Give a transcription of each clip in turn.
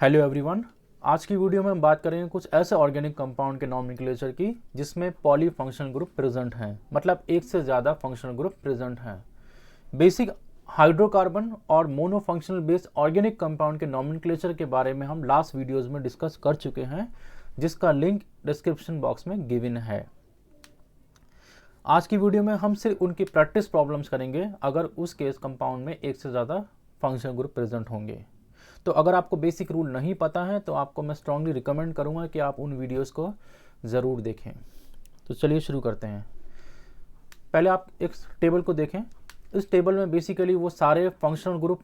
Hello everyone. आज की video में हम बात करेंगे कुछ ऐसे ऑर्गेनिक कंपाउंड के नॉमेनक्लेचर की जिसमें पॉली फंक्शनल ग्रुप प्रेजेंट हैं, मतलब एक से ज़्यादा फंक्शनल ग्रुप प्रेजेंट हैं। बेसिक हाइड्रोकार्बन और मोनोफंक्शनल बेस्ड ऑर्गेनिक कंपाउंड के नॉमेनक्लेचर के बारे में हम लास्ट वीडियोज़ में डिस्कस कर चुके हैं, जिसका लिंक डिस्क्रिप्शन बॉक्स में गिवन है। आज की वीडियो में हम सिर्फ उनकी प्रैक्टिस प्रॉब्लम्स करेंगे अगर उस केस कंपाउंड में एक से ज़्यादा फंक्शनल ग्रुप प्रेजेंट होंगे। तो अगर आपको बेसिक रूल नहीं पता है तो आपको मैं स्ट्रांगली रिकमेंड करूंगा कि आप उन वीडियोस को ज़रूर देखें। तो चलिए शुरू करते हैं। पहले आप एक टेबल को देखें। इस टेबल में बेसिकली वो सारे फंक्शनल ग्रुप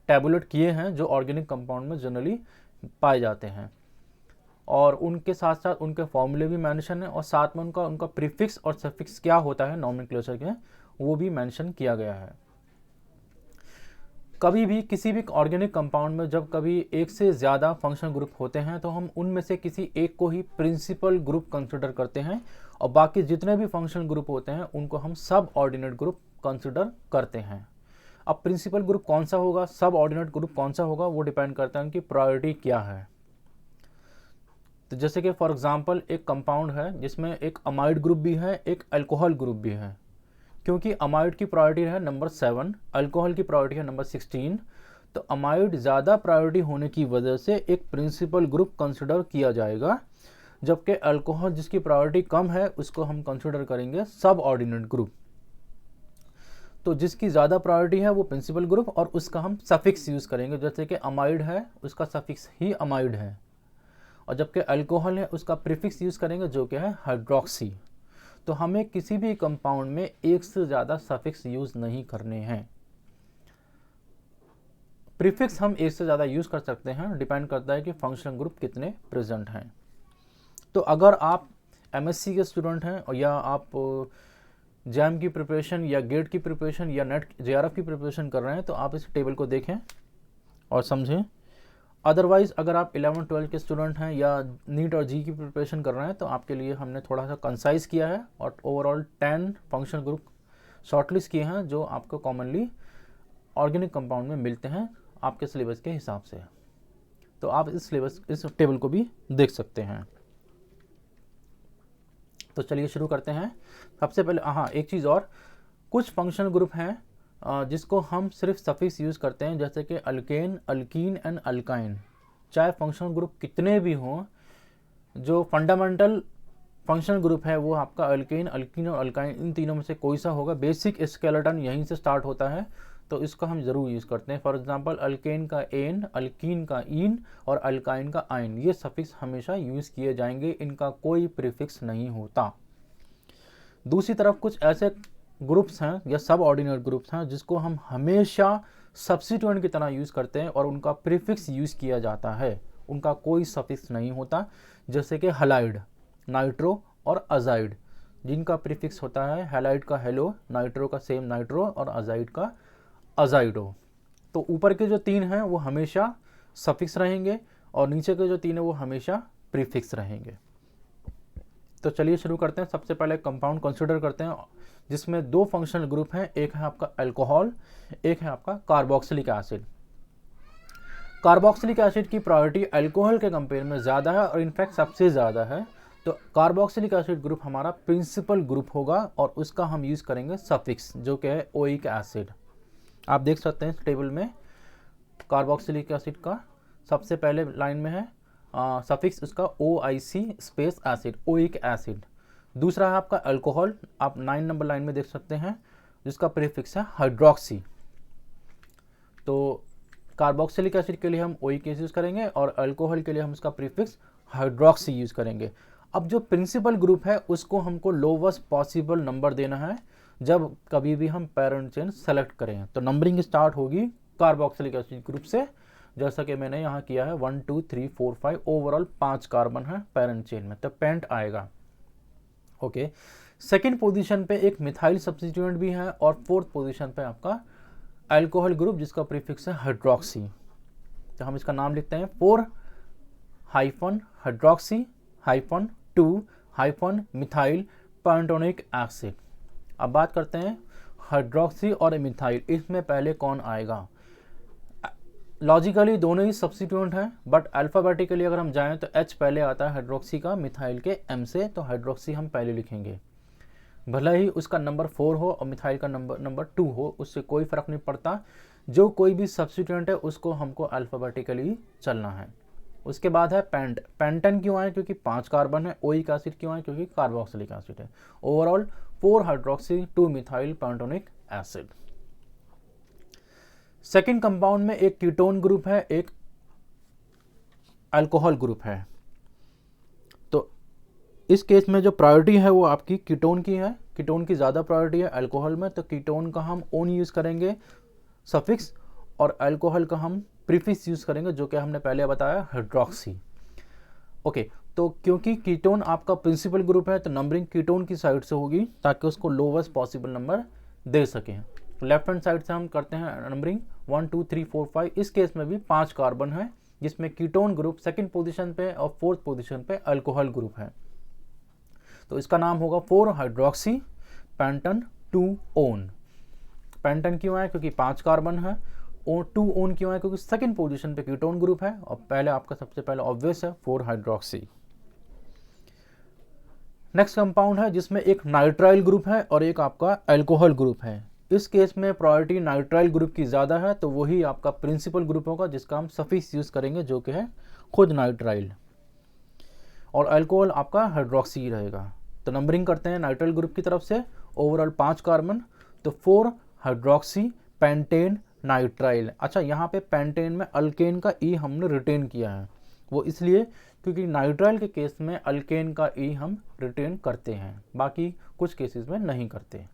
टैबुलेट किए हैं जो ऑर्गेनिक कंपाउंड में जनरली पाए जाते हैं, और उनके साथ साथ उनके फॉर्मूले भी मेंशन है, और साथ में उनका प्रीफिक्स और सफिक्स क्या होता है नॉमेनक्लेचर के, वो भी मेंशन किया गया है। कभी भी किसी भी ऑर्गेनिक कंपाउंड में जब कभी एक से ज़्यादा फंक्शनल ग्रुप होते हैं तो हम उनमें से किसी एक को ही प्रिंसिपल ग्रुप कंसिडर करते हैं, और बाकी जितने भी फंक्शनल ग्रुप होते हैं उनको हम सब ऑर्डिनेट ग्रुप कंसिडर करते हैं। अब प्रिंसिपल ग्रुप कौन सा होगा, सब ऑर्डिनेट ग्रुप कौन सा होगा, वो डिपेंड करता है उनकी प्रायोरिटी क्या है। तो जैसे कि फॉर एग्जांपल एक कंपाउंड है जिसमें एक अमाइड ग्रुप भी है, एक अल्कोहल ग्रुप भी है। क्योंकि अमाइड की प्रायोरिटी है नंबर 7, अल्कोहल की प्रायोरिटी है नंबर 16, तो अमाइड ज़्यादा प्रायोरिटी होने की वजह से एक प्रिंसिपल ग्रुप कंसिडर किया जाएगा, जबकि अल्कोहल जिसकी प्रायोरिटी कम है उसको हम कंसिडर करेंगे सब ऑर्डिनेट ग्रुप। तो जिसकी ज़्यादा प्रायोरिटी है वो प्रिंसिपल ग्रुप, और उसका हम सफिक्स यूज़ करेंगे। जैसे कि अमाइड है उसका सफिक्स ही अमाइड है, और जबकि अल्कोहल है उसका प्रीफिक्स यूज़ करेंगे जो कि है हाइड्रोक्सी। तो हमें किसी भी कंपाउंड में एक से ज़्यादा सफिक्स यूज़ नहीं करने हैं। प्रीफिक्स हम एक से ज़्यादा यूज़ कर सकते हैं, डिपेंड करता है कि फंक्शनल ग्रुप कितने प्रेजेंट हैं। तो अगर आप एमएससी के स्टूडेंट हैं और या आप जैम की प्रिपरेशन या गेट की प्रिपरेशन या नेट जेआरएफ की प्रिपरेशन कर रहे हैं तो आप इस टेबल को देखें और समझें। अदरवाइज़ अगर आप 11-12 के स्टूडेंट हैं या नीट और जी की प्रिपरेशन कर रहे हैं तो आपके लिए हमने थोड़ा सा कंसाइज किया है और ओवरऑल 10 फंक्शनल ग्रुप शॉर्टलिस्ट किए हैं जो आपको कॉमनली ऑर्गेनिक कंपाउंड में मिलते हैं आपके सिलेबस के हिसाब से। तो आप इस टेबल को भी देख सकते हैं। तो चलिए शुरू करते हैं। सबसे पहले एक चीज़ और, कुछ फंक्शनल ग्रुप हैं जिसको हम सिर्फ सफिक्स यूज़ करते हैं, जैसे कि अल्केन, अल्कीन एंड अल्काइन। चाहे फंक्शनल ग्रुप कितने भी हों, जो फंडामेंटल फंक्शनल ग्रुप है वो आपका अल्केन, अल्कीन और अल्काइन, इन तीनों में से कोई सा होगा। बेसिक स्केलेटन यहीं से स्टार्ट होता है, तो इसका हम ज़रूर यूज़ करते हैं। फॉर एग्जांपल अल्केन का एन, अल्कीन का इन और अल्काइन का आइन, ये सफिक्स हमेशा यूज़ किए जाएंगे, इनका कोई प्रीफिक्स नहीं होता। दूसरी तरफ कुछ ऐसे ग्रुप्स हैं या सब ऑर्डिनेट ग्रुप्स हैं जिसको हम हमेशा सब्स्टिट्यूएंट की तरह यूज़ करते हैं और उनका प्रीफिक्स यूज़ किया जाता है, उनका कोई सफिक्स नहीं होता। जैसे कि हैलाइड, नाइट्रो और अजाइड, जिनका प्रीफिक्स होता है हैलाइड का हेलो, नाइट्रो का सेम नाइट्रो और अजाइड का अजाइडो। तो ऊपर के जो 3 हैं वो हमेशा सफिक्स रहेंगे और नीचे के जो 3 हैं वो हमेशा प्रीफिक्स रहेंगे। तो चलिए शुरू करते हैं। सबसे पहले कंपाउंड कंसिडर करते हैं जिसमें 2 फंक्शनल ग्रुप हैं, एक है आपका अल्कोहल, एक है आपका कार्बोक्सिलिक एसिड। कार्बोक्सिलिक एसिड की प्रायोरिटी अल्कोहल के कंपेयर में ज़्यादा है और इनफैक्ट सबसे ज़्यादा है। तो कार्बोक्सिलिक एसिड ग्रुप हमारा प्रिंसिपल ग्रुप होगा और उसका हम यूज़ करेंगे सफिक्स जो कि है ओइक एसिड। आप देख सकते हैं इस टेबल में कार्बोक्सिलिक एसिड का सबसे पहले लाइन में है सफिक्स उसका OIC space acid, oic acid. दूसरा है आपका अल्कोहल, आप 9 नंबर लाइन में देख सकते हैं, जिसका प्रीफिक्स है हाइड्रोक्सी। तो कार्बोक्सिलिक एसिड के लिए हम ओइक यूज़ करेंगे और अल्कोहल के लिए हम उसका प्रीफिक्स हाइड्रोक्सी यूज़ करेंगे। अब जो प्रिंसिपल ग्रुप है उसको हमको लोवेस्ट पॉसिबल नंबर देना है जब कभी भी हम पैरेंट चेन सेलेक्ट करें। तो नंबरिंग स्टार्ट होगी कार्बोक्सिलिक एसिड ग्रुप से, जैसा कि मैंने यहाँ किया है 1 2 3 4 5, ओवरऑल 5 कार्बन है पेरेंट चेन में, तो पेंट आएगा। ओके, सेकेंड पोजीशन पे एक मिथाइल सब्स्टिट्यूएंट भी है और फोर्थ पोजीशन पे आपका अल्कोहल ग्रुप जिसका प्रीफिक्स है हाइड्रोक्सी। तो हम इसका नाम लिखते हैं 4 हाइड्रोक्सी -2 मिथाइल पेंटोनिक एसिड। अब बात करते हैं हाइड्रोक्सी और मिथाइल, इसमें पहले कौन आएगा। लॉजिकली दोनों ही सब्स्टिट्यूएंट हैं, बट अल्फ़ाबेटिकली अगर हम जाएं तो H पहले आता है हाइड्रोक्सी का मिथाइल के M से, तो हाइड्रोक्सी हम पहले लिखेंगे। भले ही उसका नंबर 4 हो और मिथाइल का नंबर 2 हो, उससे कोई फ़र्क नहीं पड़ता। जो कोई भी सब्स्टिट्यूएंट है उसको हमको अल्फ़ाबेटिकली चलना है। उसके बाद है पेंटन क्यों आए? क्योंकि 5 कार्बन है। ओइक एसिड क्यों आए? क्योंकि कार्बोक्सिलिक एसिड है। Overall 4 hydroxy 2 methyl pentanoic acid. Second compound में एक कीटोन ग्रुप है, एक अल्कोहल ग्रुप है। तो इस केस में जो प्रायोरिटी है वो आपकी कीटोन की है। कीटोन की ज़्यादा प्रायोरिटी है अल्कोहल में, तो कीटोन का हम ओन यूज़ करेंगे सफिक्स, और अल्कोहल का हम प्रीफिक्स यूज़ करेंगे, जो कि हमने पहले बताया हाइड्रोक्सी। ओके, तो क्योंकि कीटोन आपका प्रिंसिपल ग्रुप है तो नंबरिंग कीटोन की साइड से होगी ताकि उसको लोवेस्ट पॉसिबल नंबर दे सकें। लेफ्ट हैंड साइड से हम करते हैं नंबरिंग 1 2 3 4 5। इस केस में भी 5 कार्बन है, जिसमें कीटोन ग्रुप सेकंड पोजीशन पे और फोर्थ पोजीशन पे अल्कोहल ग्रुप है। तो इसका नाम होगा 4 हाइड्रोक्सी पेंटन 2 ओन। पेंटन क्यों है? क्योंकि 5 कार्बन है। 2 ओन क्यों है? क्योंकि सेकंड पोजीशन पे कीटोन ग्रुप है, और पहले आपका सबसे पहले ऑब्वियस है 4 हाइड्रोक्सी। नेक्स्ट कंपाउंड है जिसमें एक नाइट्राइल ग्रुप है और एक आपका अल्कोहल ग्रुप है। इस केस में प्रायोरिटी नाइट्राइल ग्रुप की ज़्यादा है, तो वही आपका प्रिंसिपल ग्रुप होगा जिसका हम सफिक्स यूज़ करेंगे, जो कि है खुद नाइट्राइल, और अल्कोहल आपका हाइड्रोक्सी रहेगा। तो नंबरिंग करते हैं नाइट्राइल ग्रुप की तरफ से। ओवरऑल 5 कार्बन, तो 4 हाइड्रोक्सी पेंटेन नाइट्राइल। अच्छा, यहाँ पे पेंटेन में अल्केन का ई हमने रिटेन किया है, वो इसलिए क्योंकि नाइट्राइल के केस में अल्केन का ई हम रिटेन करते हैं, बाकी कुछ केसेस में नहीं करते।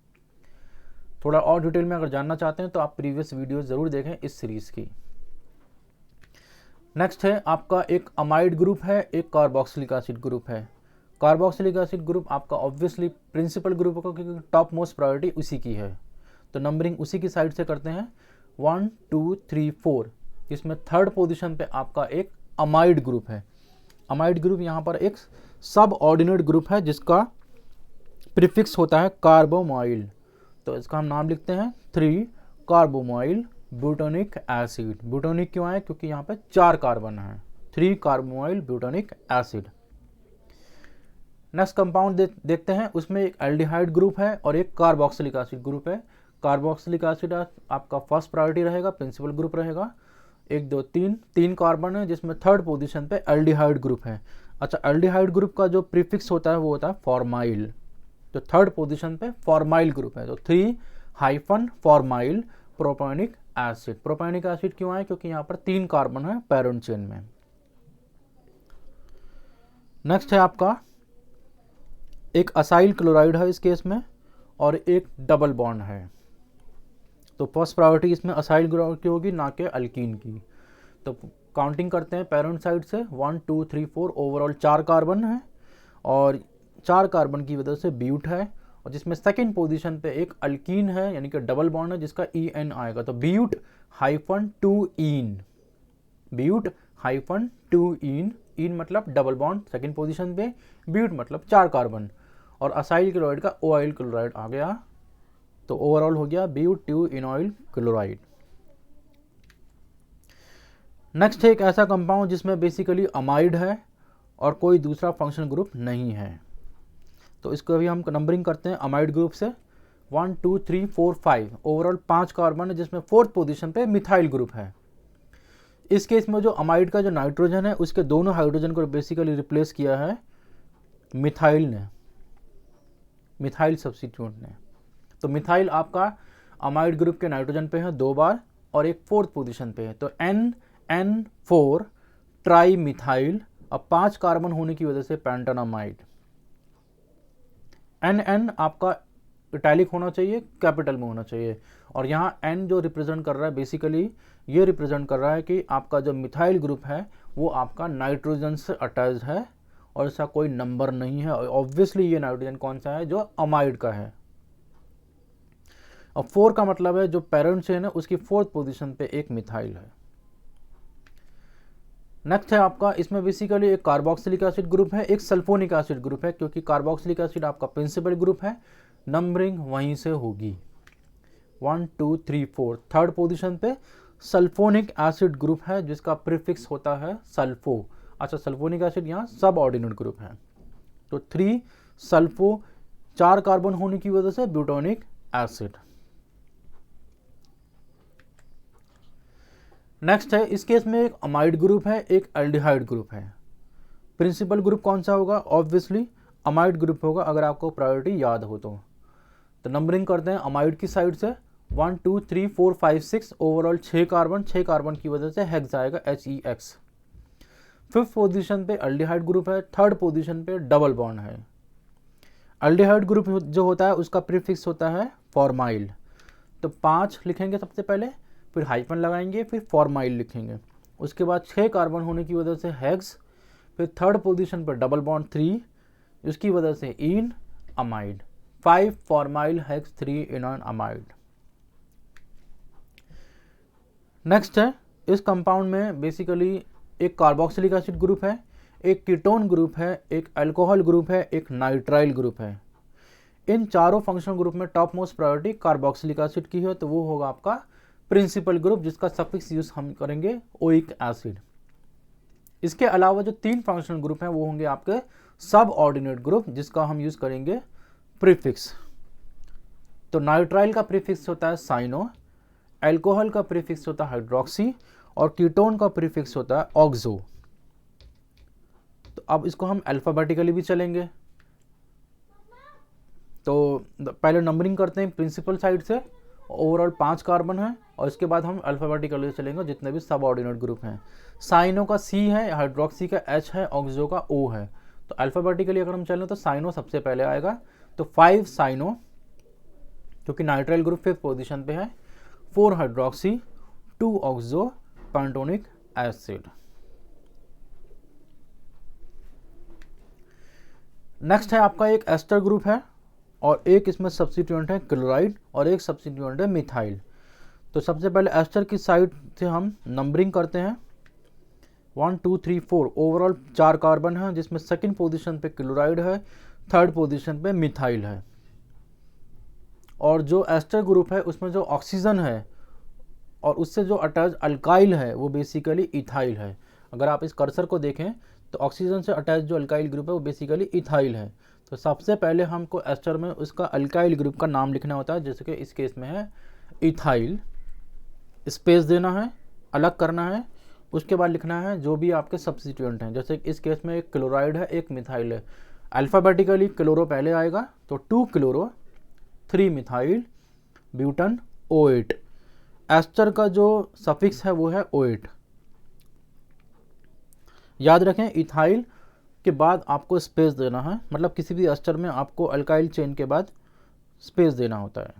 थोड़ा और डिटेल में अगर जानना चाहते हैं तो आप प्रीवियस वीडियो ज़रूर देखें इस सीरीज़ की। नेक्स्ट है आपका एक अमाइड ग्रुप है, एक कार्बोक्सिलिक एसिड ग्रुप है। कार्बोक्सिलिक एसिड ग्रुप आपका ऑब्वियसली प्रिंसिपल ग्रुप होगा, क्योंकि टॉप मोस्ट प्रायोरिटी उसी की है, तो नंबरिंग उसी की साइड से करते हैं 1 2 3 4, जिसमें थर्ड पोजीशन पे आपका एक अमाइड ग्रुप है। अमाइड ग्रुप यहाँ पर एक सब ऑर्डिनेट ग्रुप है जिसका प्रीफिक्स होता है कार्बोमाइल, तो इसका हम नाम लिखते हैं 3 कार्बोमाइल ब्यूटानिक एसिड। ब्यूटानिक क्यों है? क्योंकि यहाँ पे 4 कार्बन है, 3 कार्बोमाइल ब्यूटानिक एसिड। नेक्स्ट कंपाउंड देखते हैं, उसमें एक एल्डिहाइड ग्रुप है और एक कार्बोक्सिलिक एसिड ग्रुप है। कार्बोक्सिलिक एसिड आपका फर्स्ट प्रायोरिटी रहेगा, प्रिंसिपल ग्रुप रहेगा। 1 2 3 कार्बन है, जिसमें थर्ड पोजीशन पे एल्डिहाइड ग्रुप है। अच्छा, एल्डिहाइड ग्रुप का जो प्रीफिक्स होता है वो होता है फॉर्माइल, तो थर्ड पोजीशन पे फॉर्माइल ग्रुप है, तो 3 हाइफन फॉर्माइल प्रोपेनिक एसिड। प्रोपेनिक एसिड क्यों है? क्योंकि यहाँ पर 3 कार्बन है पैरेंट चेन में। नेक्स्ट है आपका एक असाइल क्लोराइड है इस केस में, और एक डबल बॉन्ड है, तो फर्स्ट प्रायोरिटी इसमें असाइल क्लोराइड की होगी, ना कि अल्कीन की। तो काउंटिंग करते हैं पेरेंट साइड से 1 2 3 4। ओवरऑल 4 कार्बन है, और 4 कार्बन की वजह से ब्यूट है, और जिसमें सेकंड पोजीशन पे एक अल्कीन है, यानी कि डबल बॉन्ड है, जिसका ई एन आएगा, तो ब्यूट हाइफन 2 ईन। ब्यूट हाइफन 2 ईन, ईन मतलब डबल बॉन्ड सेकंड पोजीशन पे, ब्यूट मतलब 4 कार्बन, और असाइल क्लोराइड का ओआइल क्लोराइड आ गया, तो ओवरऑल हो गया ब्यूट 2 इनॉइल क्लोराइड। नेक्स्ट है एक ऐसा कंपाउंड जिसमें बेसिकली अमाइड है और कोई दूसरा फंक्शनल ग्रुप नहीं है, तो इसको भी हम नंबरिंग करते हैं अमाइड ग्रुप से 1 2 3 4 5। ओवरऑल 5 कार्बन है, जिसमें फोर्थ पोजीशन पे मिथाइल ग्रुप है। इस केस में जो अमाइड का जो नाइट्रोजन है उसके दोनों हाइड्रोजन को बेसिकली रिप्लेस किया है मिथाइल ने, मिथाइल सब्स्टिट्यूएंट ने। तो मिथाइल आपका अमाइड ग्रुप के नाइट्रोजन पे है 2 बार, और एक फोर्थ पोजीशन पे है, तो NN4 ट्राई मिथाइल। अब 5 कार्बन होने की वजह से पेंटानामाइड। NN आपका इटैलिक होना चाहिए, कैपिटल में होना चाहिए, और यहाँ N जो रिप्रेजेंट कर रहा है बेसिकली ये रिप्रेजेंट कर रहा है कि आपका जो मिथाइल ग्रुप है वो आपका नाइट्रोजन से अटैच है, और इसका कोई नंबर नहीं है। ऑब्वियसली ये नाइट्रोजन कौन सा है? जो अमाइड का है। अब 4 का मतलब है जो पेरेंट चेन है उसकी फोर्थ पोजीशन पे एक मिथाइल है। नेक्स्ट है आपका, इसमें बेसिकली एक कार्बोक्सिलिक एसिड ग्रुप है, एक सल्फोनिक एसिड ग्रुप है, क्योंकि कार्बोक्सिलिक एसिड आपका प्रिंसिपल ग्रुप है, नंबरिंग वहीं से होगी 1 2 3 4। थर्ड पोजीशन पे सल्फोनिक एसिड ग्रुप है जिसका प्रीफिक्स होता है सल्फो। अच्छा, सल्फोनिक एसिड यहाँ सब ऑर्डिनेट ग्रुप है। तो 3 सल्फो, 4 कार्बन होने की वजह से ब्यूटोनिक एसिड। नेक्स्ट है, इस केस में एक अमाइड ग्रुप है, एक एल्डिहाइड ग्रुप है। प्रिंसिपल ग्रुप कौन सा होगा? ऑब्वियसली अमाइड ग्रुप होगा, अगर आपको प्रायोरिटी याद हो तो। नंबरिंग करते हैं अमाइड की साइड से, 1 2 3 4 5 6, ओवरऑल 6 कार्बन, 6 कार्बन की वजह से हेक्स आएगा HEX। 5th पोजीशन पे एल्डिहाइड ग्रुप है, 3rd पोजीशन पे डबल बॉन्ड है। एल्डिहाइड ग्रुप जो होता है उसका प्रीफिक्स होता है फॉर्माइल। तो 5 लिखेंगे सबसे पहले, फिर हाइफन लगाएंगे, फिर फॉर्माइल लिखेंगे। उसके बाद 6 कार्बन होने की वजह से हेक्स, फिर 3rd पोजीशन पर डबल बॉन्ड 3, उसकी वजह से ene amide. 5 formyl hex 3 enone amide. Next है, इस कंपाउंड में बेसिकली एक कार्बोक्सिलिक एसिड ग्रुप है, एक कीटोन ग्रुप है, एक अल्कोहल ग्रुप है, एक नाइट्राइल ग्रुप है। इन चारों फंक्शनल ग्रुप में top most priority carboxylic acid की है, तो वो होगा आपका प्रिंसिपल ग्रुप, जिसका सफिक्स यूज हम करेंगे ओइक एसिड। इसके अलावा जो 3 फंक्शनल ग्रुप हैं वो होंगे आपके सब ऑर्डिनेट ग्रुप, जिसका हम यूज करेंगे प्रीफिक्स। तो नाइट्राइल का प्रीफिक्स होता है साइनो, अल्कोहल का प्रीफिक्स होता है हाइड्रोक्सी, और कीटोन का प्रीफिक्स होता है ऑक्सो। तो अब इसको हम अल्फाबेटिकली भी चलेंगे। तो पहले नंबरिंग करते हैं प्रिंसिपल साइड से, ओवरऑल 5 कार्बन है, और इसके बाद हम अल्फाबेटिकली चलेंगे जितने भी सब ऑर्डिनेट ग्रुप हैं। साइनो का C है, हाइड्रोक्सी का H है, ऑक्सो का O है। तो अल्फाबेटिकली अगर हम चलें तो साइनो सबसे पहले आएगा, तो 5 साइनो, क्योंकि नाइट्राइल ग्रुप 5th पोजीशन पे है, 4 hydroxy, 2 oxo, Pentonic acid. Next है आपका एक एस्टर ग्रुप है, और एक इसमें सब्स्टिट्यूएंट है क्लोराइड, और एक सब्स्टिट्यूएंट है मिथाइल। तो सबसे पहले एस्टर की साइड से हम नंबरिंग करते हैं, 1 2 3 4, ओवरऑल 4 कार्बन है, जिसमें 2nd पोजीशन पे क्लोराइड है, 3rd पोजीशन पे मिथाइल है। और जो एस्टर ग्रुप है उसमें जो ऑक्सीजन है और उससे जो अटैच अल्काइल है वो बेसिकली इथाइल है। अगर आप इस कर्सर को देखें तो ऑक्सीजन से अटैच जो अल्काइल ग्रुप है वो बेसिकली इथाइल है। तो सबसे पहले हमको एस्टर में उसका अल्काइल ग्रुप का नाम लिखना होता है, जैसे कि इस केस में है इथाइल, स्पेस देना है, अलग करना है, उसके बाद लिखना है जो भी आपके सब्स्टिट्यूएंट हैं। जैसे इस केस में एक क्लोराइड है, एक मिथाइल है। अल्फ़ाबेटिकली क्लोरो पहले आएगा, तो 2 chloro, 3 methyl, butane, O8। Ester का जो सफिक्स है वो है O8। याद रखें, इथाइल के बाद आपको स्पेस देना है, मतलब किसी भी एस्टर में आपको अल्काइल चेन के बाद स्पेस देना होता है।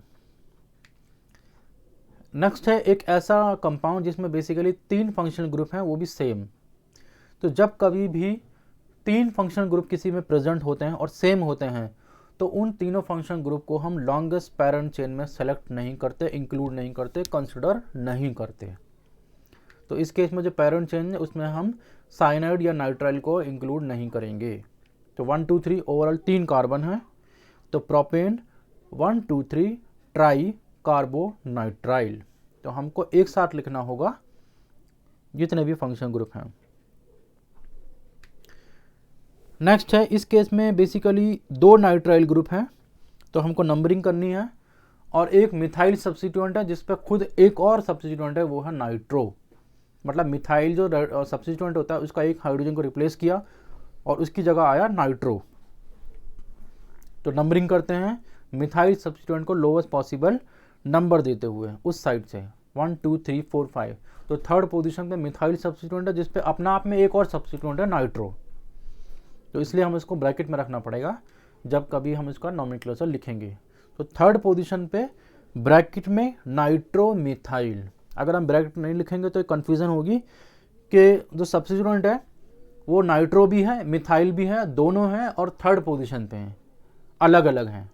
नेक्स्ट है एक ऐसा कंपाउंड जिसमें बेसिकली 3 फंक्शनल ग्रुप हैं, वो भी सेम। तो जब कभी भी 3 फंक्शनल ग्रुप किसी में प्रेजेंट होते हैं और सेम होते हैं, तो उन तीनों फंक्शनल ग्रुप को हम लॉन्गेस्ट पैरेंट चेन में सेलेक्ट नहीं करते, इंक्लूड नहीं करते, कंसिडर नहीं करते। तो इस केस में जो पैरेंट चेन है उसमें हम साइनाइड या नाइट्राइल को इंक्लूड नहीं करेंगे। तो 1 2 3 ओवरऑल 3 कार्बन है, तो प्रोपेन 1 2 3 ट्राई कार्बो नाइट्राइल। तो हमको एक साथ लिखना होगा जितने भी फंक्शन ग्रुप हैं। नेक्स्ट है, इस केस में बेसिकली 2 नाइट्राइल ग्रुप हैं, तो हमको नंबरिंग करनी है, और एक मिथाइल सब्स्टिट्यूएंट है जिस पर खुद एक और सब्स्टिट्यूएंट है, वो है नाइट्रो। मतलब मिथाइल जो सब्स्टिट्यूएंट होता है उसका एक हाइड्रोजन को रिप्लेस किया और उसकी जगह आया नाइट्रो। तो नंबरिंग करते हैं मिथाइल सब्स्टिट्यूएंट को लोवेस्ट पॉसिबल नंबर देते हुए उस साइड से 1 2 3 4 5। तो 3rd पोजीशन पे मिथाइल सब्स्टिट्यूएंट है जिसपे अपना आप में एक और सब्स्टिट्यूएंट है नाइट्रो। तो इसलिए हम इसको ब्रैकेट में रखना पड़ेगा जब कभी हम इसका नोमेनक्लेचर लिखेंगे। तो 3rd पोजीशन पे ब्रैकेट में नाइट्रो मिथाइल। अगर हम ब्रैकेट नहीं लिखेंगे तो कन्फ्यूज़न होगी कि जो सब्स्टिट्यूएंट है वो नाइट्रो भी है, मिथाइल भी है, दोनों हैं और 3rd पोजीशन पे हैं, अलग अलग हैं।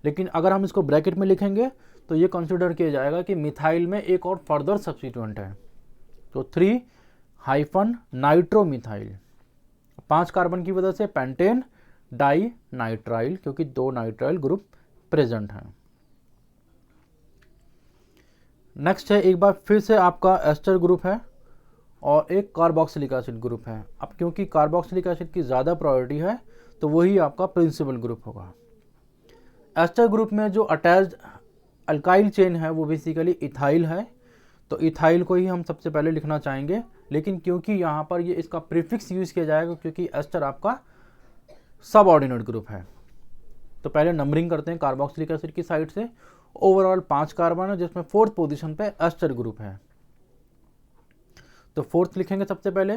लेकिन अगर हम इसको ब्रैकेट में लिखेंगे तो ये कंसिडर किया जाएगा कि मिथाइल में एक और फर्दर सब्स्टिट्यूएंट है। तो 3 हाइफन नाइट्रो मिथाइल, 5 कार्बन की वजह से पेंटेन डाई नाइट्राइल, क्योंकि 2 नाइट्राइल ग्रुप प्रेजेंट हैं। नेक्स्ट है एक बार फिर से आपका एस्टर ग्रुप है और एक कार्बोक्सिलिक एसिड ग्रुप है। अब क्योंकि कार्बोक्सिलिक एसिड की ज़्यादा प्रायोरिटी है तो वही आपका प्रिंसिपल ग्रुप होगा। एस्टर ग्रुप में जो अटैच्ड अल्काइल चेन है वो बेसिकली इथाइल है, तो इथाइल को ही हम सबसे पहले लिखना चाहेंगे, लेकिन क्योंकि यहाँ पर ये इसका प्रीफिक्स यूज़ किया जाएगा क्योंकि एस्टर आपका सब ऑर्डिनेट ग्रुप है। तो पहले नंबरिंग करते हैं कार्बोक्सिलिक एसिड की साइड से। ओवरऑल 5 कार्बन है जिसमें फोर्थ पोजीशन पे एस्टर ग्रुप है, तो फोर्थ लिखेंगे सबसे पहले,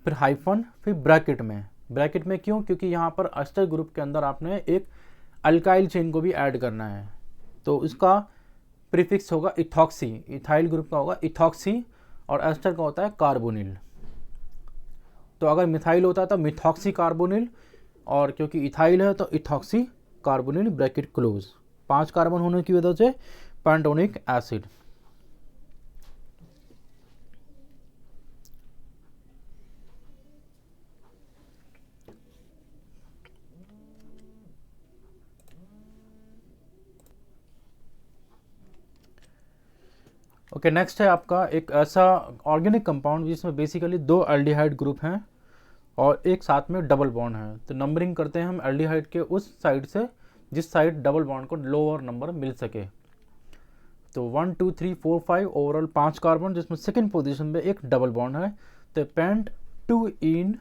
फिर हाइफन, फिर ब्रैकेट में क्यों, क्योंकि यहाँ पर एस्टर ग्रुप के अंदर आपने एक अल्काइल चेन को भी ऐड करना है, तो इसका प्रीफिक्स होगा इथॉक्सी। इथाइल ग्रुप का होगा इथॉक्सी और एस्टर का होता है कार्बोनिल। तो अगर मिथाइल होता तो मिथॉक्सी कार्बोनिल, और क्योंकि इथाइल है तो ethoxy carbonyl, bracket close. 5 carbon होने की वजह से पेंटोनिक एसिड। ओके, नेक्स्ट है आपका एक ऐसा ऑर्गेनिक कंपाउंड जिसमें बेसिकली 2 एल्डिहाइड ग्रुप हैं और एक साथ में डबल बॉन्ड है। तो नंबरिंग करते हैं हम एल्डिहाइड के उस साइड से जिस साइड डबल बॉन्ड को लोअर नंबर मिल सके। तो 1 2 3 4 5 ओवरऑल 5 कार्बन जिसमें सेकंड पोजीशन पे एक डबल बॉन्ड है, तो पेंट 2 इन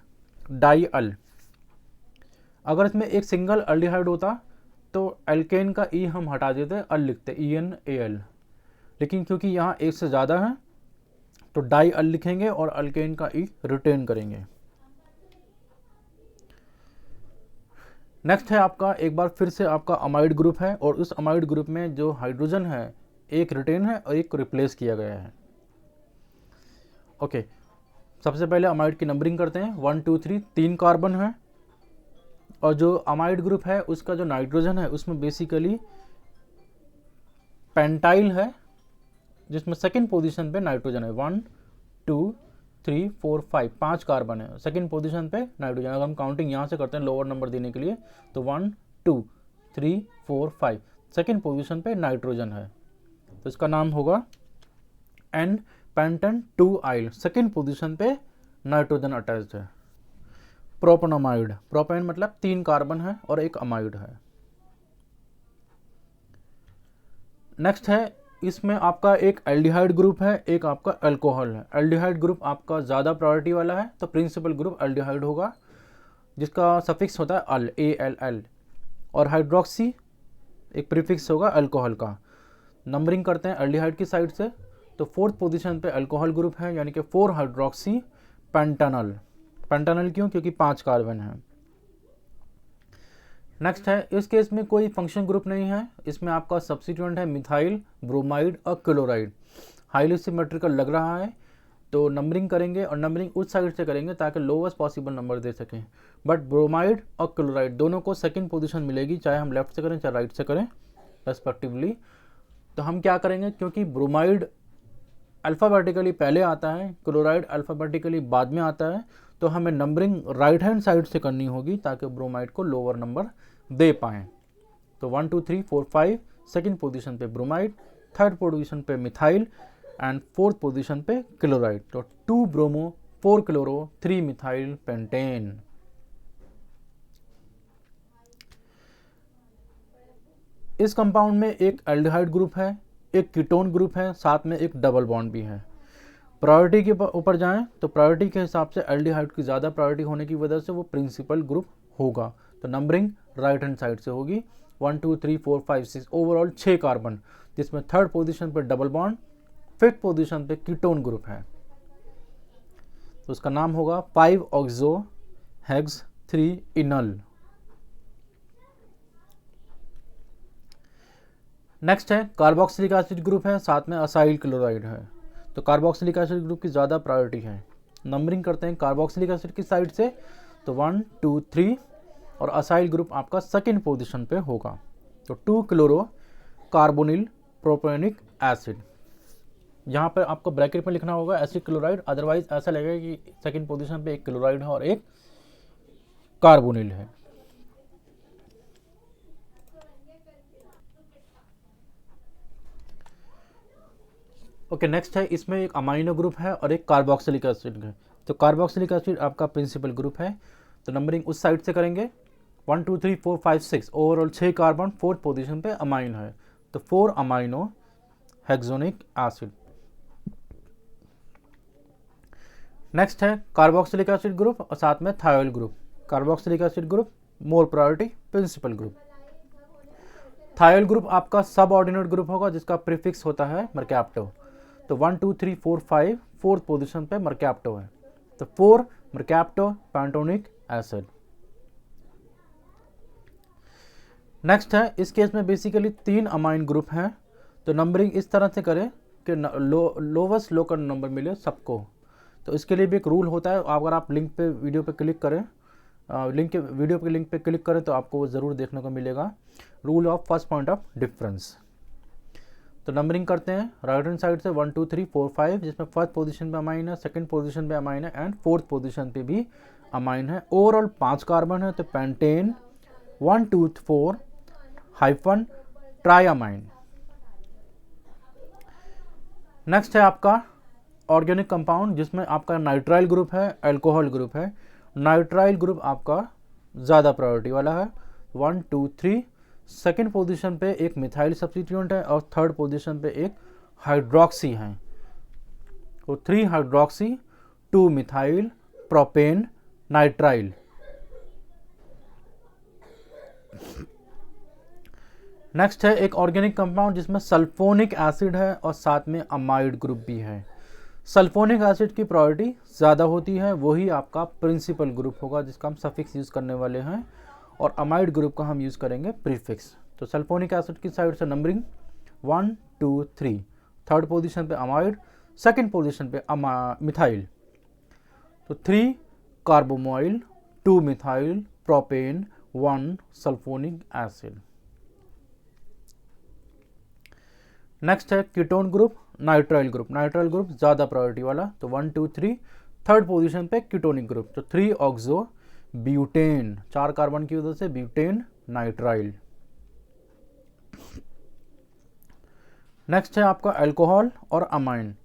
डाइअल। अगर इसमें एक सिंगल एल्डिहाइड होता तो एल्केन का ई हम हटा देते, अल लिखते ENAL, लेकिन क्योंकि यहाँ एक से ज़्यादा है तो डाई अल लिखेंगे और अल्केन का ई रिटेन करेंगे। नेक्स्ट है आपका एक बार फिर से आपका अमाइड ग्रुप है और उस अमाइड ग्रुप में जो हाइड्रोजन है एक रिटेन है और एक को रिप्लेस किया गया है। ओके, सबसे पहले अमाइड की नंबरिंग करते हैं। 1 2 3 3 कार्बन है और जो अमाइड ग्रुप है उसका जो नाइट्रोजन है उसमें बेसिकली पेंटाइल है जिसमें सेकंड पोजीशन पे नाइट्रोजन है। 1 2 3 4 5 5 कार्बन है, सेकंड पोजीशन पे नाइट्रोजन। अगर हम काउंटिंग यहाँ से करते हैं लोअर नंबर देने के लिए तो 1 2 3 4 5 सेकंड पोजीशन पे नाइट्रोजन है, तो इसका नाम होगा एन पेंटन 2 आइल, सेकंड पोजीशन पे नाइट्रोजन अटैच्ड है। प्रोपेनमाइड, प्रोपेन मतलब 3 कार्बन है और एक अमाइड है। नेक्स्ट है इसमें आपका एक एल्डिहाइड ग्रुप है, एक आपका अल्कोहल है। एल्डिहाइड ग्रुप आपका ज़्यादा प्रायोरिटी वाला है तो प्रिंसिपल ग्रुप एल्डिहाइड होगा जिसका सफिक्स होता है अल, ALL, और हाइड्रोक्सी एक प्रीफिक्स होगा अल्कोहल का। नंबरिंग करते हैं एल्डिहाइड की साइड से, तो फोर्थ पोजीशन पे अल्कोहल ग्रुप है यानी कि 4 हाइड्रोक्सी पेंटानल। पेंटानल क्यों, क्योंकि 5 कार्बन है। नेक्स्ट है इस केस में कोई फंक्शन ग्रुप नहीं है, इसमें आपका सब्स्टिट्यूएंट है मिथाइल, ब्रोमाइड और क्लोराइड। हाईली सिमेट्रिकल लग रहा है तो नंबरिंग करेंगे और नंबरिंग उस साइड से करेंगे ताकि लोवेस्ट पॉसिबल नंबर दे सकें। बट ब्रोमाइड और क्लोराइड दोनों को सेकंड पोजीशन मिलेगी, चाहे हम लेफ्ट से करें चाहे राइट से करें रेस्पेक्टिवली। तो हम क्या करेंगे, क्योंकि ब्रोमाइड अल्फ़ाबेटिकली पहले आता है, क्लोराइड अल्फ़ाबेटिकली बाद में आता है, तो हमें नंबरिंग राइट हैंड साइड से करनी होगी ताकि ब्रोमाइड को लोअर नंबर दे पाएँ। तो 1 2 3 4 5 सेकंड पोजीशन पे ब्रोमाइड, थर्ड पोजीशन पे मिथाइल एंड फोर्थ पोजीशन पे क्लोराइड। तो 2 ब्रोमो 4 क्लोरो 3 मिथाइल पेंटेन। इस कंपाउंड में एक एल्डिहाइड ग्रुप है, एक कीटोन ग्रुप है, साथ में एक डबल बॉन्ड भी है। प्रायोरिटी के ऊपर जाएं तो प्रायोरिटी के हिसाब से एल्डिहाइड की ज़्यादा प्रायोरिटी होने की वजह से वो प्रिंसिपल ग्रुप होगा, तो नंबरिंग राइट हैंड साइड से होगी। 1 2 3 4 5 6 ओवरऑल 6 कार्बन जिसमें थर्ड पोजीशन पे डबल बॉन्ड, फिफ्थ पोजीशन पे कीटोन ग्रुप है, तो उसका नाम होगा 5 ऑक्सो हेक्स 3 इनल। नेक्स्ट है कार्बोक्सिलिक एसिड ग्रुप है, साथ में असाइल क्लोराइड है, तो कार्बोक्सिलिक एसिड ग्रुप की ज़्यादा प्रायोरिटी है। नंबरिंग करते हैं कार्बोक्सिलिक एसिड की साइड से, तो 1 2 3 और असाइल ग्रुप आपका सेकंड पोजीशन पे होगा, तो 2 क्लोरो कार्बोनिल प्रोपेनिक एसिड। यहाँ पर आपको ब्रैकेट में लिखना होगा एसिड क्लोराइड, अदरवाइज ऐसा लगेगा कि सेकंड पोजीशन पे एक क्लोराइड है और एक कार्बोनिल है। ओके, नेक्स्ट है, इसमें एक अमाइनो ग्रुप है और एक कार्बोक्सिलिक एसिड है। तो कार्बोक्सिलिक एसिड आपका प्रिंसिपल ग्रुप है, तो नंबरिंग उस साइड से करेंगे। 1 2 3 4 5 6 ओवरऑल 6 कार्बन, 4th पोजीशन पे अमाइन है, तो 4 अमाइनो हेक्सोनिक एसिड। नेक्स्ट है कार्बोक्सिलिक एसिड ग्रुप और साथ में thiol group. Carboxylic acid group more priority, principal group. Thiol group आपका सब ऑर्डिनेट ग्रुप होगा जिसका प्रीफिक्स होता है मर्कैप्टो। तो 1 2 3 4 5 4th पोजीशन पे मर्कैप्टो है, तो 4 मर्कैप्टो पेंटोनिक एसिड। नेक्स्ट है, इस केस में बेसिकली 3 अमाइन ग्रुप हैं, तो नंबरिंग इस तरह से करें कि लोवेस्ट लोकल नंबर मिले सबको। तो इसके लिए भी एक रूल होता है, अगर आप लिंक पे वीडियो पे क्लिक करें, वीडियो के लिंक पे क्लिक करें तो आपको वो ज़रूर देखने को मिलेगा, rule of first point of difference. तो नंबरिंग करते हैं राइट हैंड साइड से 1 2 3 4 5, जिसमें फर्स्ट पोजीशन पे अमाइन है, सेकंड पोजीशन पे अमाइन है एंड 4th पोजीशन पे भी अमाइन है। ओवरऑल 5 कार्बन है, तो पेंटेन 1 2 4 हाइफन ट्राइअमाइन। नेक्स्ट है आपका ऑर्गेनिक कंपाउंड, जिसमें आपका नाइट्राइल ग्रुप है, अल्कोहल ग्रुप है। नाइट्राइल ग्रुप आपका ज़्यादा प्रायोरिटी वाला है, 1 2 3। सेकेंड पोजीशन पे एक मिथाइल सब्स्टिट्यूएंट है और 3rd पोजीशन पे एक हाइड्रोक्सी है, तो 3 hydroxy 2 methyl propane nitrile. Next है एक ऑर्गेनिक कंपाउंड जिसमें सल्फोनिक एसिड है और साथ में अमाइड ग्रुप भी है। सल्फोनिक एसिड की प्रायोरिटी ज़्यादा होती है, वही आपका प्रिंसिपल ग्रुप होगा जिसका हम सफिक्स यूज़ करने वाले हैं, और अमाइड ग्रुप का हम यूज़ करेंगे प्रीफिक्स। तो सल्फोनिक एसिड की साइड से नंबरिंग 1 2 3, 3rd पोजीशन पे अमाइड, सेकंड पोजीशन पे मिथाइल, तो 3 carbamoyl 2 methyl propane 1 sulphonic acid. Next है ketone group, nitrile group. Nitrile group ज़्यादा प्रायोरिटी वाला, तो 1 2 3, 3rd पोजीशन पे कीटोनिक ग्रुप, तो 3 ऑक्सो ब्यूटेन, 4 कार्बन की वजह से ब्यूटेन नाइट्राइल। नेक्स्ट है आपका अल्कोहल और अमाइन।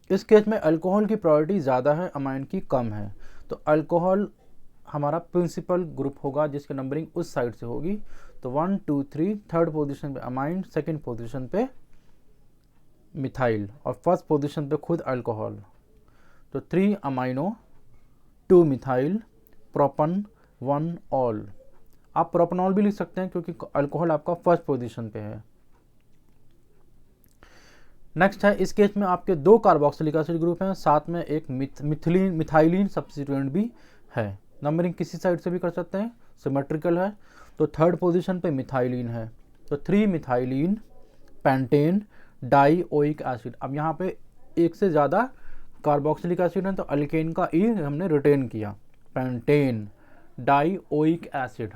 इस केस में अल्कोहल की प्रायोरिटी ज़्यादा है, अमाइन की कम है, तो अल्कोहल हमारा प्रिंसिपल ग्रुप होगा जिसकी नंबरिंग उस साइड से होगी। तो 1 2 3, 3rd पोजीशन पे अमाइन, सेकंड पोजीशन पे मिथाइल और 1st पोजीशन पे खुद अल्कोहल, तो 3 अमाइनो 2 मिथाइल प्रोपन 1 ऑल। आप प्रोपनॉल भी लिख सकते हैं क्योंकि अल्कोहल आपका 1st पोजीशन पे है। नेक्स्ट है, इस केस में आपके 2 कार्बोक्सिलिक एसिड ग्रुप हैं, साथ में एक मिथाइलिन सब्स्टिट्यूएंट भी है। नंबरिंग किसी साइड से भी कर सकते हैं, सिमेट्रिकल है, तो 3rd पोजीशन पे मिथाइलिन है, तो 3 मिथाइलिन पेंटेन डाइओइक एसिड। अब यहाँ पे एक से ज़्यादा कार्बोक्सिलिक एसिड है, तो अल्केन का ई हमने रिटेन किया, पेंटेन डाइओइक एसिड।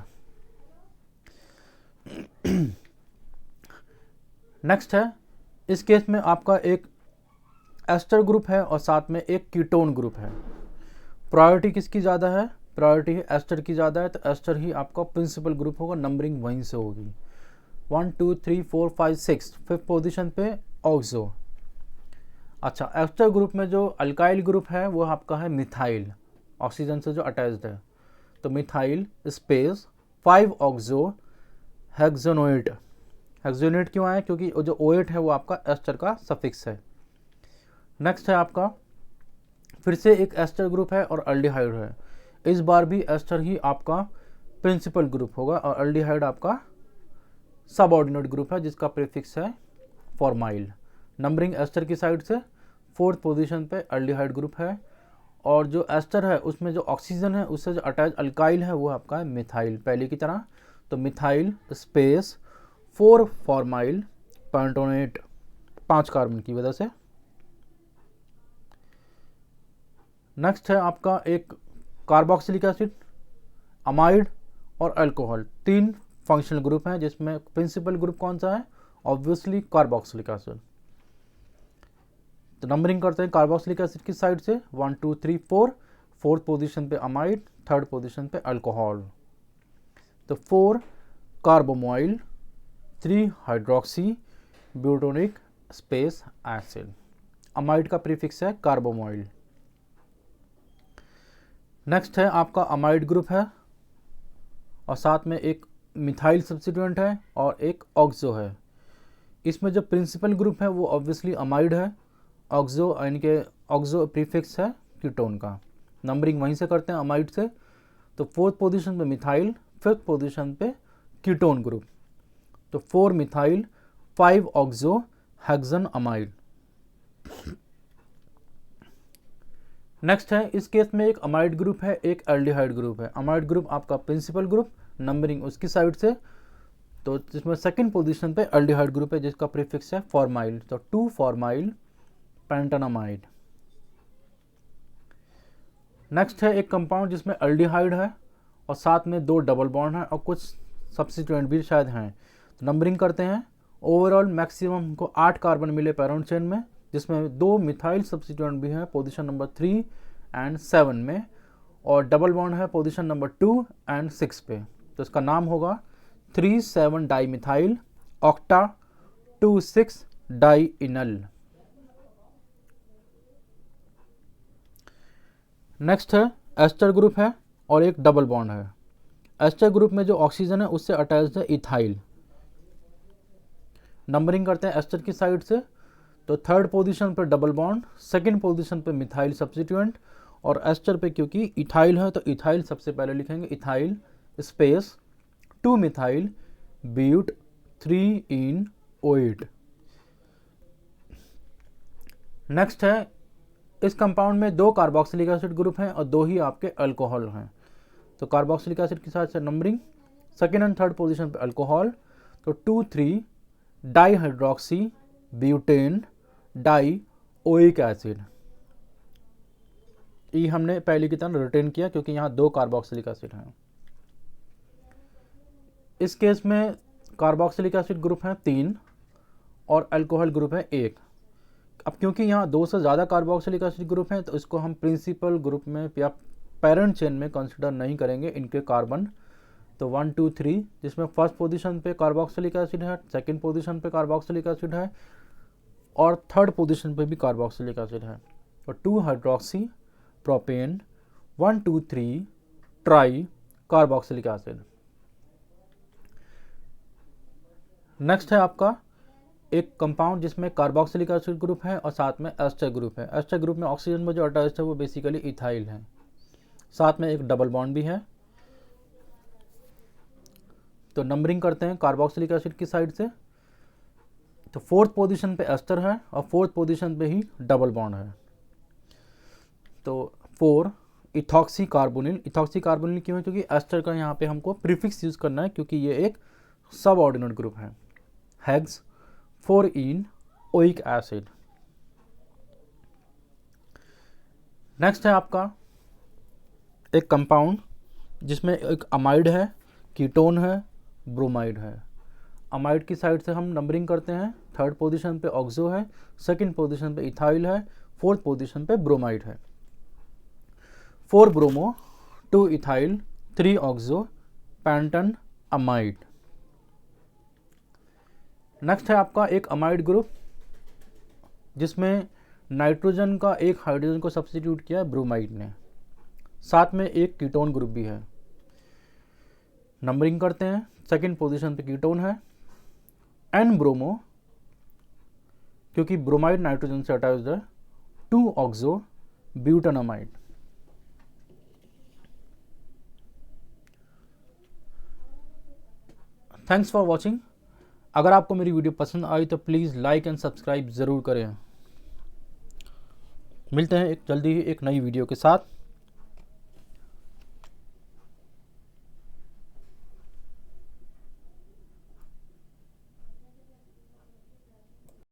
नेक्स्ट है, इस केस में आपका एक एस्टर ग्रुप है और साथ में एक कीटोन ग्रुप है। प्रायोरिटी किसकी ज़्यादा है? प्रायोरिटी है एस्टर की ज़्यादा है, तो एस्टर ही आपका प्रिंसिपल ग्रुप होगा, नंबरिंग वहीं से होगी। 1 2 3 4 5 6, 5th पोजीशन पे ऑक्सो। अच्छा, एस्टर ग्रुप में जो अल्काइल ग्रुप है वो आपका है मिथाइल, ऑक्सीजन से जो अटैच्ड है, तो मिथाइल स्पेस 5 ऑक्सो हेक्सोनोएट। हेक्सोनेट क्यों आया? क्योंकि जो OH है वो आपका एस्टर का सफिक्स है। नेक्स्ट है आपका फिर से एक एस्टर ग्रुप है और अल्डिहाइड है। इस बार भी एस्टर ही आपका प्रिंसिपल ग्रुप होगा और अल्डिहाइड आपका सबऑर्डिनेट ग्रुप है जिसका प्रीफिक्स है फॉर्माइल। नंबरिंग एस्टर की साइड से 4th पोजीशन पे अल्डिहाइड ग्रुप है, और जो एस्टर है उसमें जो ऑक्सीजन है उससे जो अटैच अल्काइल है वो आपका है मिथाइल, पहले की तरह, तो मिथाइल स्पेस 4 फॉर्माइल पेंटोनेट 5 कार्बन की वजह से। नेक्स्ट है आपका एक कार्बोक्सिलिक एसिड, अमाइड और अल्कोहल, 3 फंक्शनल ग्रुप हैं जिसमें प्रिंसिपल ग्रुप कौन सा है? Obviously carboxylic acid. तो नंबरिंग करते हैं कार्बोक्सिलिक एसिड की साइड से 1 2 3 4, 4th पोजीशन पे अमाइड, 3rd पोजीशन पे अल्कोहल, तो 4 कार्बोमोइल 3 हाइड्रोक्सी ब्यूटोनिक स्पेस एसिड। अमाइड का प्रीफिक्स है कार्बोमाइल। नेक्स्ट है आपका अमाइड ग्रुप है और साथ में एक मिथाइल सब्स्टिट्यूएंट है और एक ऑक्सो है। इसमें जो प्रिंसिपल ग्रुप है वो ऑब्वियसली अमाइड है। ऑक्सो यानी कि ऑक्सो प्रीफिक्स है कीटोन का। नंबरिंग वहीं से करते हैं अमाइड से। तो 4th पोजीशन पे मिथाइल, 5th पोजीशन पे कीटोन ग्रुप। तो 4 methyl 5 oxo hexane amide. Next है इस केस में एक अमाइड ग्रुप है, एक एल्डिहाइड ग्रुप है। अमाइड ग्रुप आपका प्रिंसिपल ग्रुप, नंबरिंग उसकी साइड से। तो जिसमें 2nd पोजीशन पे एल्डिहाइड ग्रुप है जिसका प्रीफिक्स है फॉर्माइल। तो 2 फॉर्माइल पेंटानामाइड। नेक्स्ट है एक कंपाउंड जिसमें एल्डिहाइड है और साथ में 2 डबल बॉन्ड हैं और कुछ सब्स्टिट्यूएंट भी शायद हैं। तो नंबरिंग करते हैं। ओवरऑल मैक्सिमम हमको 8 कार्बन मिले पैरेंट चेन में, जिसमें 2 मिथाइल सब्स्टिट्यूएंट भी हैं पोजीशन नंबर 3 एंड 7 में, और डबल बॉन्ड है पोजीशन नंबर 2 एंड 6 पे। तो इसका नाम होगा 3,7 डाईमिथाइल ऑक्टा 2,6 डाईइनल। नेक्स्ट है एस्टर ग्रुप है और एक डबल बॉन्ड है। एस्टर ग्रुप में जो ऑक्सीजन है उससे अटैच्ड है इथाइल। नंबरिंग करते हैं एस्टर की साइड से। तो 3rd पोजीशन पर डबल बॉन्ड, 2nd पोजीशन पे मिथाइल सब्स्टिट्यूएंट, और एस्टर पे क्योंकि इथाइल है तो इथाइल सबसे पहले लिखेंगे। इथाइल स्पेस 2 मिथाइल ब्यूट 3-इन-OH। नेक्स्ट है इस कंपाउंड में 2 कार्बोक्सिलिक एसिड ग्रुप हैं और 2 ही आपके अल्कोहल हैं। तो कार्बोक्सिलिक एसिड के साथ से numbering 2nd and 3rd position पे अल्कोहल। तो 2,3 डाईहाइड्रोक्सी ब्यूटेन डाईओइक एसिड। ई हमने पहले की तरह रिटेन किया क्योंकि यहाँ 2 कार्बोक्सिलिक एसिड हैं। इस केस में कार्बोक्सिलिक एसिड ग्रुप है 3 और अल्कोहल ग्रुप है 1। अब क्योंकि यहाँ 2 से ज़्यादा कार्बोक्सिलिक एसिड ग्रुप हैं तो इसको हम प्रिंसिपल ग्रुप में या पेरेंट चेन में कंसिडर नहीं करेंगे इनके कार्बन। तो 1, 2, 3 जिसमें 1st पोजीशन पे कार्बोक्सिलिक एसिड है, 2nd पोजीशन पे कार्बोक्सिलिक एसिड है और 3rd पोजीशन पे भी कार्बोक्सिलिक एसिड है। और 2 hydroxy propane 1, 2, 3 try carboxylic acid. Next है आपका एक कंपाउंड जिसमें कार्बोक्सिलिक एसिड ग्रुप है और साथ में एस्टर ग्रुप है। एस्टर ग्रुप में ऑक्सीजन में जो अटैच्ड है वो बेसिकली इथाइल है, साथ में एक डबल बॉन्ड भी है। तो नंबरिंग करते हैं कार्बोक्सिलिक एसिड की साइड से। तो 4th पोजीशन पे एस्टर है और 4th पोजीशन पे ही डबल बॉन्ड है। तो 4 इथॉक्सी कार्बोनिल। इथॉक्सी कार्बोनिल क्यों है? क्योंकि एस्टर का यहाँ पे हमको प्रीफिक्स यूज करना है क्योंकि ये एक सब ऑर्डिनेट ग्रुप है। हेक्स 4-इन-ओइक एसिड। नेक्स्ट है आपका एक कंपाउंड जिसमें एक अमाइड है, कीटोन है, ब्रोमाइड है। अमाइड की साइड से हम नंबरिंग करते हैं। 3rd पोजीशन पे ऑक्सो है, 2nd पोजीशन पे इथाइल है, 4th पोजीशन पे ब्रोमाइड है। 4 bromo 2 ethyl 3 oxo pentane amide. Next है आपका एक अमाइड ग्रुप जिसमें नाइट्रोजन का एक हाइड्रोजन को सब्स्टिट्यूट किया है ब्रोमाइड ने, साथ में एक कीटोन ग्रुप भी है। नंबरिंग करते हैं। 2nd पोजीशन पे कीटोन है एन ब्रोमो, क्योंकि ब्रोमाइड नाइट्रोजन से अटैच्ड है, 2 oxo butanamide. Thanks for watching. अगर आपको मेरी वीडियो पसंद आई तो प्लीज़ लाइक एंड सब्सक्राइब ज़रूर करें। मिलते हैं एक जल्दी ही एक नई वीडियो के साथ।